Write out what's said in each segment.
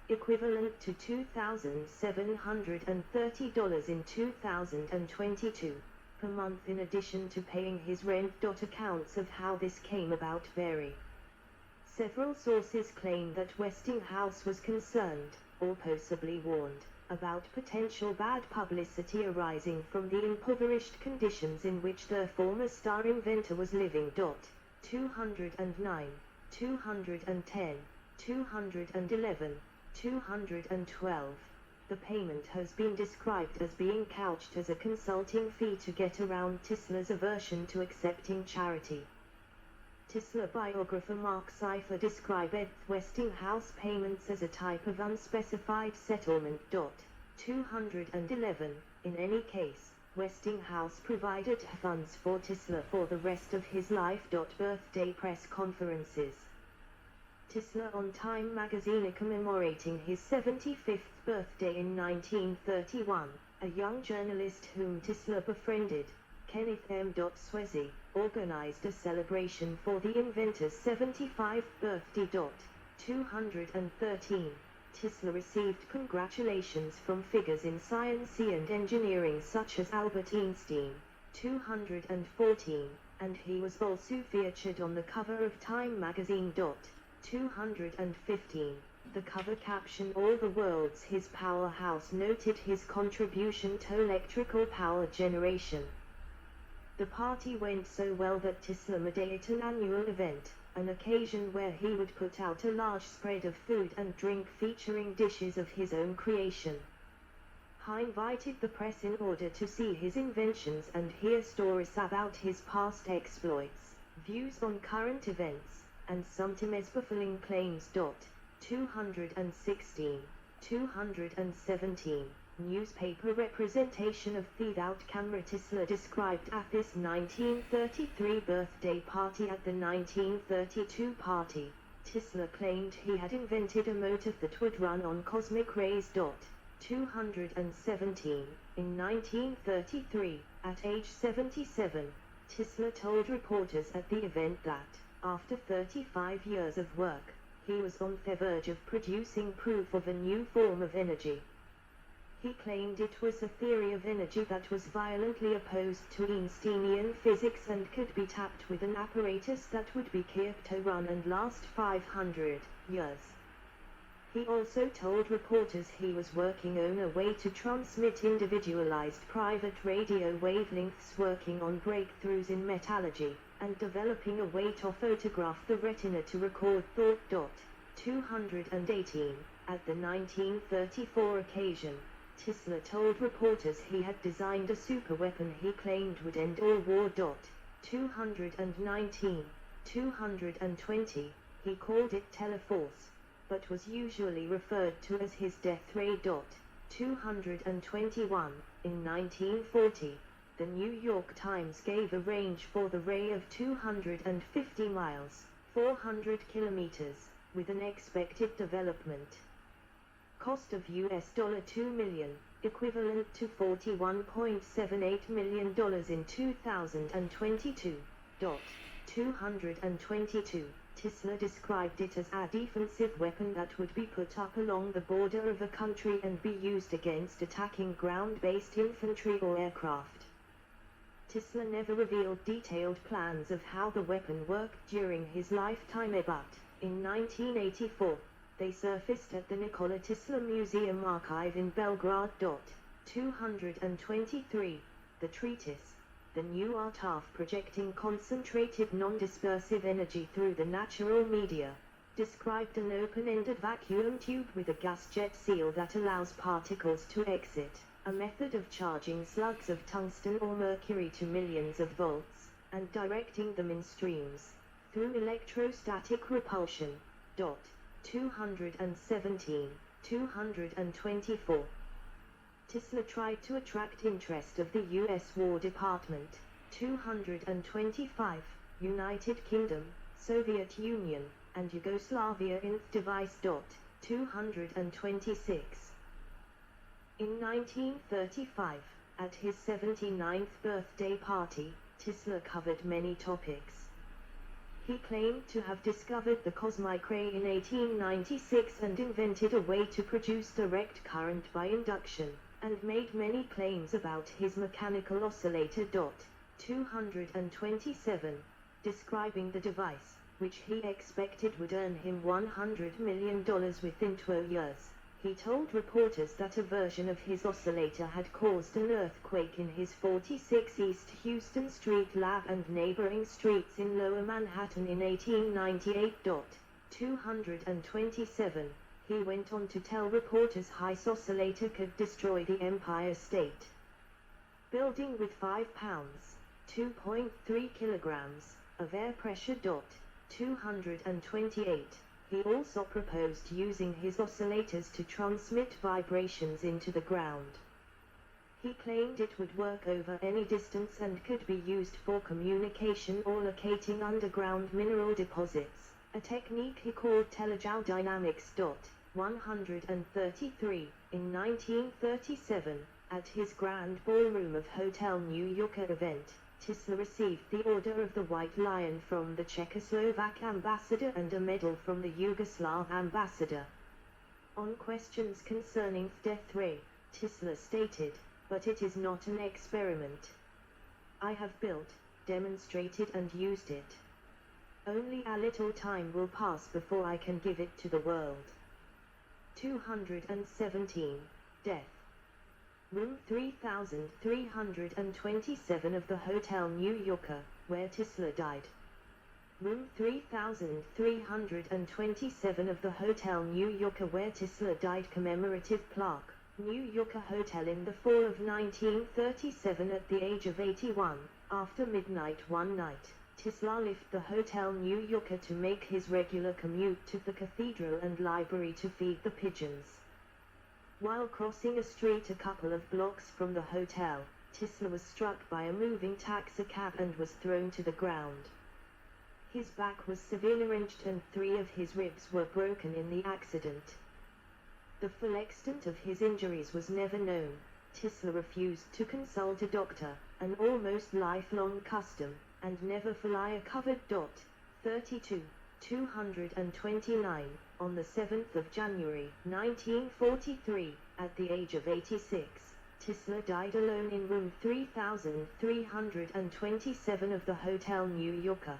equivalent to $2,730 in 2022, per month, in addition to paying his rent. Accounts of how this came about vary. Several sources claim that Westinghouse was concerned, or possibly warned, about potential bad publicity arising from the impoverished conditions in which their former star inventor was living. 209, 210, 211, 212. The payment has been described as being couched as a consulting fee to get around Tesla's aversion to accepting charity. Tesla biographer Mark Cypher described Westinghouse payments as a type of unspecified settlement. 211. In any case, Westinghouse provided funds for Tesla for the rest of his life. Birthday press conferences. Tesla on Time magazine commemorating his 75th birthday in 1931, a young journalist whom Tesla befriended, Kenneth M. Swezey, organized a celebration for the inventor's 75th birthday. 213. Tesla received congratulations from figures in science and engineering such as Albert Einstein. 214, and he was also featured on the cover of Time magazine. 215. The cover caption "All the world's his powerhouse" noted his contribution to electrical power generation. The party went so well that Tesla made it an annual event, an occasion where he would put out a large spread of food and drink featuring dishes of his own creation. He invited the press in order to see his inventions and hear stories about his past exploits, views on current events, and sometimes baffling claims. 216, 217. Newspaper representation of the out camera Tesla described at this 1933 birthday party. At the 1932 party, Tesla claimed he had invented a motor that would run on cosmic rays. 217. In 1933, at age 77, Tesla told reporters at the event that, after 35 years of work, he was on the verge of producing proof of a new form of energy. He claimed it was a theory of energy that was violently opposed to Einsteinian physics and could be tapped with an apparatus that would be kept to run and last 500 years. He also told reporters he was working on a way to transmit individualized private radio wavelengths, working on breakthroughs in metallurgy, and developing a way to photograph the retina to record thought. 218. At the 1934 occasion, Tesla told reporters he had designed a superweapon he claimed would end all war. 219, 220, he called it Teleforce, but was usually referred to as his death ray. 221, in 1940, the New York Times gave a range for the ray of 250 miles, 400 kilometers, with an expected development cost of $2 million, equivalent to $41.78 million in 2022. 222. Tesla described it as a defensive weapon that would be put up along the border of a country and be used against attacking ground-based infantry or aircraft. Tesla never revealed detailed plans of how the weapon worked during his lifetime, but, in 1984, they surfaced at the Nikola Tesla Museum archive in Belgrade. 223. The treatise, The New Art of Projecting Concentrated Non-Dispersive Energy Through the Natural Media, described an open-ended vacuum tube with a gas jet seal that allows particles to exit, a method of charging slugs of tungsten or mercury to millions of volts, and directing them in streams, through electrostatic repulsion. 217, 224. Tesla tried to attract interest of the U.S. War Department. 225, United Kingdom, Soviet Union, and Yugoslavia in device. 226. In 1935, at his 79th birthday party, Tesla covered many topics. He claimed to have discovered the cosmic ray in 1896 and invented a way to produce direct current by induction, and made many claims about his mechanical oscillator. 227, describing the device, which he expected would earn him $100 million within 12 years. He told reporters that a version of his oscillator had caused an earthquake in his 46 East Houston Street lab and neighboring streets in Lower Manhattan in 1898. 227. He went on to tell reporters his oscillator could destroy the Empire State Building with 5 pounds, 2.3 kilograms, of air pressure. 228. He also proposed using his oscillators to transmit vibrations into the ground. He claimed it would work over any distance and could be used for communication or locating underground mineral deposits, a technique he called telegeodynamics. 133. In 1937, at his Grand Ballroom of Hotel New Yorker event, Tesla received the Order of the White Lion from the Czechoslovak ambassador and a medal from the Yugoslav ambassador. On questions concerning the death ray, Tesla stated, "But it is not an experiment. I have built, demonstrated and used it. Only a little time will pass before I can give it to the world." 217. Death. Room 3327 of the Hotel New Yorker, where Tesla died. Room 3327 of the Hotel New Yorker where Tesla died. Commemorative plaque, New Yorker Hotel in the fall of 1937 at the age of 81, after midnight one night. Tesla left the Hotel New Yorker to make his regular commute to the cathedral and library to feed the pigeons. While crossing a street a couple of blocks from the hotel, Tesla was struck by a moving taxicab and was thrown to the ground. His back was severely injured and 3 of his ribs were broken in the accident. The full extent of his injuries was never known. Tesla refused to consult a doctor, an almost lifelong custom, and never fly a covered. 32. 229. On the 7th of January 1943, at the age of 86, Tesla died alone in room 3327 of the Hotel New Yorker.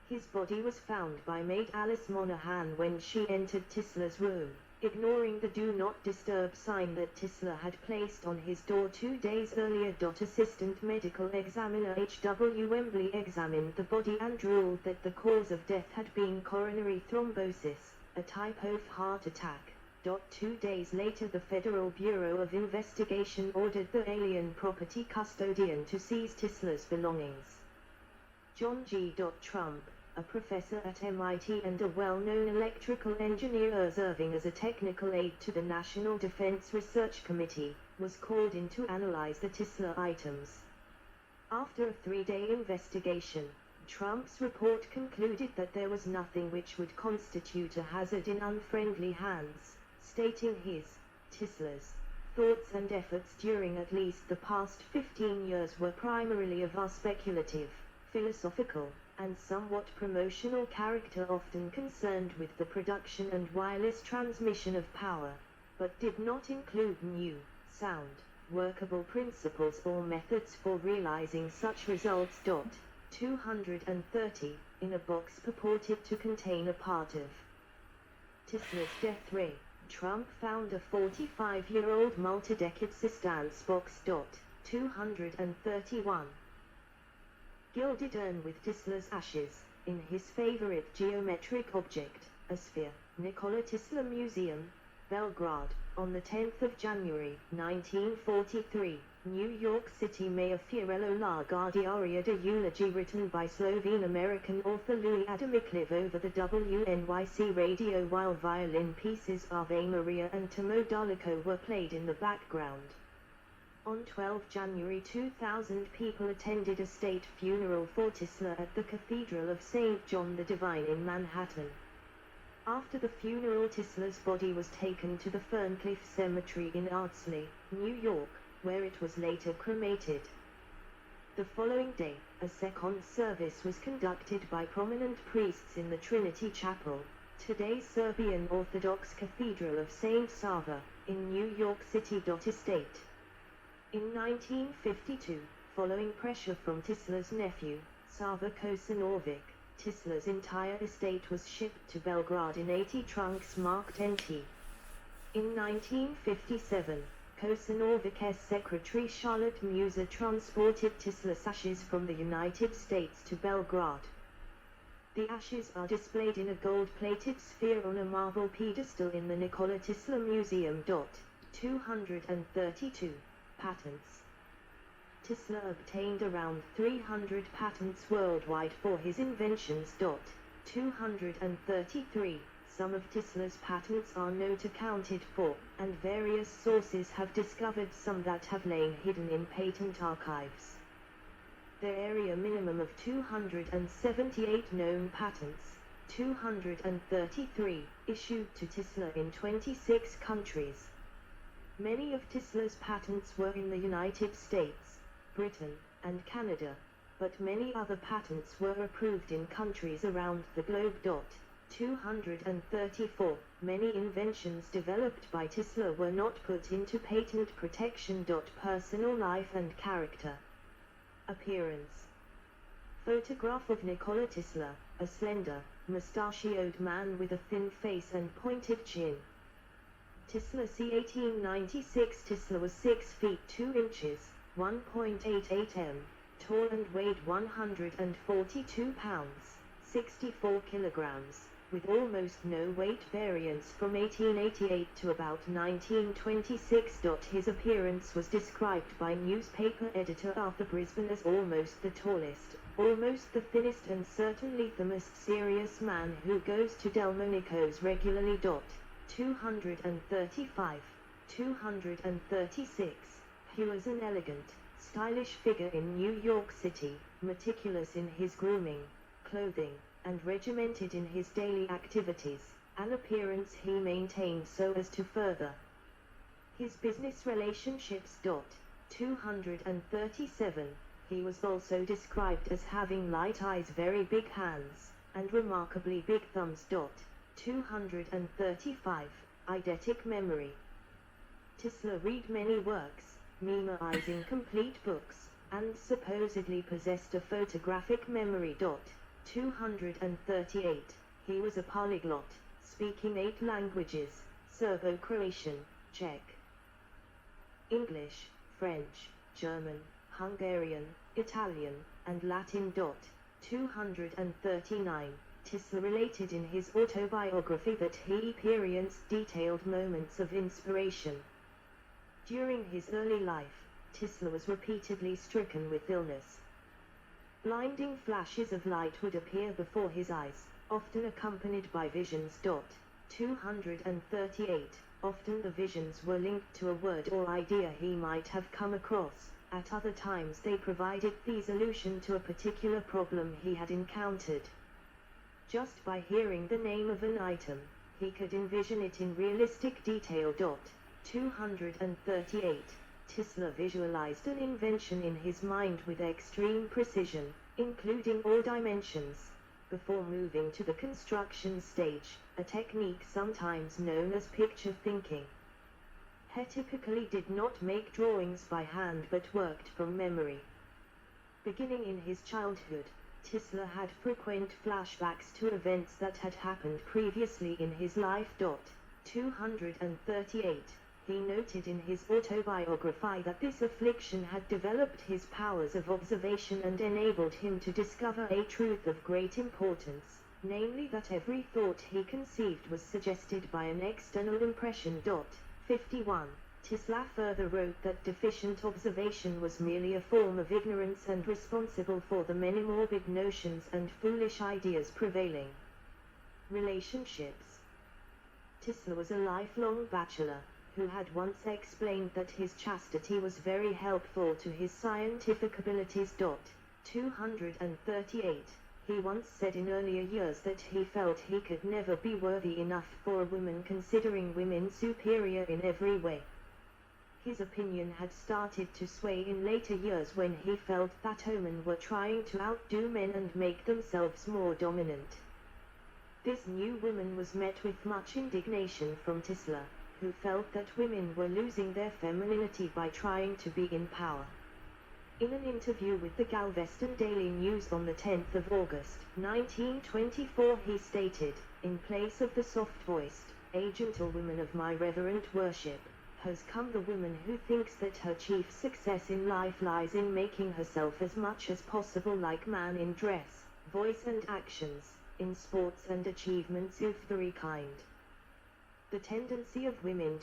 His body was found by maid Alice Monahan when she entered Tesla's room, ignoring the "Do Not Disturb" sign that Tesla had placed on his door 2 days earlier. Assistant Medical Examiner H.W. Wembley examined the body and ruled that the cause of death had been coronary thrombosis, a type of heart attack. 2 days later, the Federal Bureau of Investigation ordered the alien property custodian to seize Tesla's belongings. John G. Trump, a professor at MIT and a well-known electrical engineer serving as a technical aide to the National Defense Research Committee, was called in to analyze the Tesla items. After a 3-day investigation, Trump's report concluded that there was nothing which would constitute a hazard in unfriendly hands, stating Tesla's thoughts and efforts during at least the past 15 years were primarily of a speculative, philosophical, and somewhat promotional character, often concerned with the production and wireless transmission of power, but did not include new, sound, workable principles or methods for realizing such results. 230, in a box purported to contain a part of Tesla's death ray, Trump found a 45-year-old multi-decade assistance box. 231. Gilded urn with Tesla's ashes, in his favorite geometric object, a sphere, Nikola Tesla Museum, Belgrade, on the 10th of January, 1943, New York City. Mayor Fiorello LaGuardia de eulogy written by Slovene-American author Louis Adamikliv over the WNYC radio while violin pieces Ave Maria and Tomo Dolico were played in the background. On 12 January 2000, people attended a state funeral for Tesla at the Cathedral of St. John the Divine in Manhattan. After the funeral, Tesla's body was taken to the Ferncliff Cemetery in Ardsley, New York, where it was later cremated. The following day, a second service was conducted by prominent priests in the Trinity Chapel, today's Serbian Orthodox Cathedral of St. Sava, in New York City. Estate. In 1952, following pressure from Tisla's nephew, Sava Kosanovic, Tisla's entire estate was shipped to Belgrade in 80 trunks marked NT. In 1957, Kosanovic's secretary Charlotte Muser transported Tisla's ashes from the United States to Belgrade. The ashes are displayed in a gold-plated sphere on a marble pedestal in the Nikola Tesla Museum. 232. Patents. Tesla obtained around 300 patents worldwide for his inventions. 233. Some of Tesla's patents are not accounted for, and various sources have discovered some that have lain hidden in patent archives. There are a minimum of 278 known patents, 233 issued to Tesla in 26 countries. Many of Tesla's patents were in the United States, Britain, and Canada, but many other patents were approved in countries around the globe. 234. Many inventions developed by Tesla were not put into patent protection. Personal life and character. Appearance. Photograph of Nikola Tesla, a slender, mustachioed man with a thin face and pointed chin. Tesla c. 1896. Tesla was 6 feet 2 inches, 1.88 m, tall and weighed 142 pounds, 64 kilograms, with almost no weight variance from 1888 to about 1926. His appearance was described by newspaper editor Arthur Brisbane as almost the tallest, almost the thinnest, and certainly the most serious man who goes to Delmonico's regularly. 235. 236. He was an elegant, stylish figure in New York City, meticulous in his grooming, clothing, and regimented in his daily activities, an appearance he maintained so as to further his business relationships. 237. He was also described as having light eyes, very big hands, and remarkably big thumbs. 235. Eidetic memory. Tesla read many works, memorizing complete books, and supposedly possessed a photographic memory. 238. He was a polyglot, speaking 8 languages: Serbo-Croatian, Czech, English, French, German, Hungarian, Italian, and Latin. 239. Tesla related in his autobiography that he experienced detailed moments of inspiration. During his early life, Tesla was repeatedly stricken with illness. Blinding flashes of light would appear before his eyes, often accompanied by visions. 238. Often the visions were linked to a word or idea he might have come across. At other times they provided the solution to a particular problem he had encountered. Just by hearing the name of an item, he could envision it in realistic detail. 238. Tesla visualized an invention in his mind with extreme precision, including all dimensions, before moving to the construction stage, a technique sometimes known as picture thinking. He typically did not make drawings by hand but worked from memory. Beginning in his childhood, Tesla had frequent flashbacks to events that had happened previously in his life. 238. He noted in his autobiography that this affliction had developed his powers of observation and enabled him to discover a truth of great importance, namely that every thought he conceived was suggested by an external impression. 51. Tesla further wrote that deficient observation was merely a form of ignorance and responsible for the many morbid notions and foolish ideas prevailing. Relationships. Tesla was a lifelong bachelor, who had once explained that his chastity was very helpful to his scientific abilities. 238. He once said in earlier years that he felt he could never be worthy enough for a woman, considering women superior in every way. His opinion had started to sway in later years when he felt that women were trying to outdo men and make themselves more dominant. This new woman was met with much indignation from Tisla, who felt that women were losing their femininity by trying to be in power. In an interview with the Galveston Daily News on the 10th of August, 1924, he stated, "In place of the soft-voiced, gentlewoman of my reverent worship, has come the woman who thinks that her chief success in life lies in making herself as much as possible like man in dress, voice and actions, in sports and achievements of every kind." The tendency of women